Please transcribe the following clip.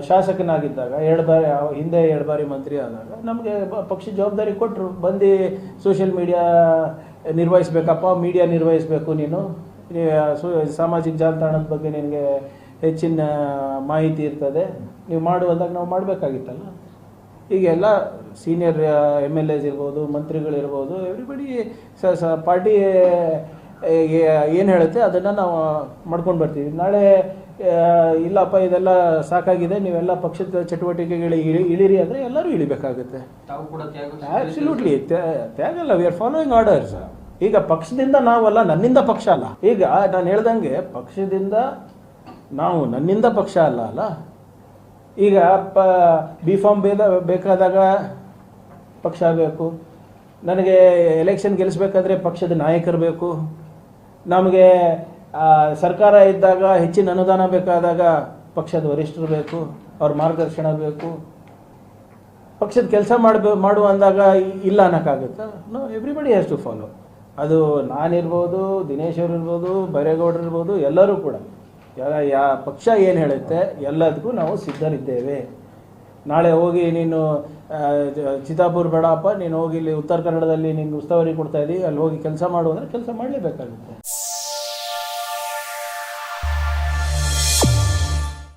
ಶಾಸಕನಾಗಿದ್ದಾಗ 2 ಬಾರಿ ಹಿಂದೆ 2 ಬಾರಿ ಮಂತ್ರಿ ಆದಾಗ ನಮಗೆ ಪಕ್ಷ ಜವಾಬ್ದಾರಿ ಕೊಟ್ಟರು, ಬಂದು ಸೋಷಿಯಲ್ ಮೀಡಿಯಾ ನಿರ್ವಹಿಸಬೇಕಪ್ಪ, ಮೀಡಿಯಾ ನಿರ್ವಹಿಸಬೇಕು, ನೀನು ಸಾಮಾಜಿಕ ಜಾಲತಾಣದ ಬಗ್ಗೆ ನಿನಗೆ ಹೆಚ್ಚಿನ ಮಾಹಿತಿ ಇರ್ತದೆ, ನೀವು ಮಾಡುವಂದಾಗ ನಾವು ಮಾಡಬೇಕಾಗಿತ್ತಲ್ಲ. ಈಗೆಲ್ಲ ಸೀನಿಯರ್ MLAs ಇರ್ಬೋದು, ಮಂತ್ರಿಗಳಿರ್ಬೋದು, ಎವ್ರಿಬಡಿ ಪಾರ್ಟಿ ಏನು ಹೇಳುತ್ತೆ ಅದನ್ನು ನಾವು ಮಾಡ್ಕೊಂಡು ಬರ್ತೀವಿ. ನಾಳೆ ಇಲ್ಲಪ್ಪ ಇದೆಲ್ಲ ಸಾಕಾಗಿದೆ, ನೀವೆಲ್ಲ ಪಕ್ಷದ ಚಟುವಟಿಕೆಗಳಿಗೆ ಇಳಿರಿ ಅಂದರೆ ಎಲ್ಲರೂ ಇಳಿಬೇಕಾಗುತ್ತೆ. ಆಬ್ಸಲ್ಯೂಟ್ಲಿ ತ್ಯಾಗಲ್ಲ, ವಿ ಆರ್ ಫಾಲೋಯಿಂಗ್ ಆರ್ಡರ್ಸ್. ಈಗ ಪಕ್ಷದಿಂದ ನಾವಲ್ಲ, ನನ್ನಿಂದ ಪಕ್ಷ ಅಲ್ಲ. ಈಗ ನಾನು ಹೇಳ್ದಂಗೆ ಪಕ್ಷದಿಂದ ನಾವು, ನನ್ನಿಂದ ಪಕ್ಷ ಅಲ್ಲ. ಈಗ B.Pharm ಬೇಕಾದಾಗ ಪಕ್ಷ ಬೇಕು, ನನಗೆ ಎಲೆಕ್ಷನ್ ಗೆಲ್ಲಿಸ್ಬೇಕಾದ್ರೆ ಪಕ್ಷದ ನಾಯಕರು ಬೇಕು, ನಮಗೆ ಸರ್ಕಾರ ಇದ್ದಾಗ ಹೆಚ್ಚಿನ ಅನುದಾನ ಬೇಕಾದಾಗ ಪಕ್ಷದ ವರಿಷ್ಠರು ಬೇಕು, ಅವ್ರ ಮಾರ್ಗದರ್ಶನ ಬೇಕು. ಪಕ್ಷದ ಕೆಲಸ ಮಾಡು ಅಂದಾಗ ಇಲ್ಲ ಅನ್ನೋಕ್ಕಾಗುತ್ತಾ? No, everybody has to follow. ಅದು ನಾನಿರ್ಬೋದು, ದಿನೇಶ್ ಅವರು ಇರ್ಬೋದು, ಬೈರೇಗೌಡರು ಇರ್ಬೋದು, ಎಲ್ಲರೂ ಕೂಡ ಪಕ್ಷ ಏನು ಹೇಳುತ್ತೆ ಎಲ್ಲದಕ್ಕೂ ನಾವು ಸಿದ್ಧರಿದ್ದೇವೆ. ನಾಳೆ ಹೋಗಿ ನೀನು ಚಿತ್ತಾಪುರ ಬೇಡಪ್ಪ, ನೀನು ಹೋಗಿ ಇಲ್ಲಿ ಉತ್ತರ ಕನ್ನಡದಲ್ಲಿ ನಿನ್ಗೆ ಉಸ್ತುವಾರಿ ಕೊಡ್ತಾ ಇದ್ದೀವಿ, ಅಲ್ಲಿ ಹೋಗಿ ಕೆಲಸ ಮಾಡು ಅಂದರೆ ಕೆಲಸ ಮಾಡಲೇಬೇಕಾಗುತ್ತೆ.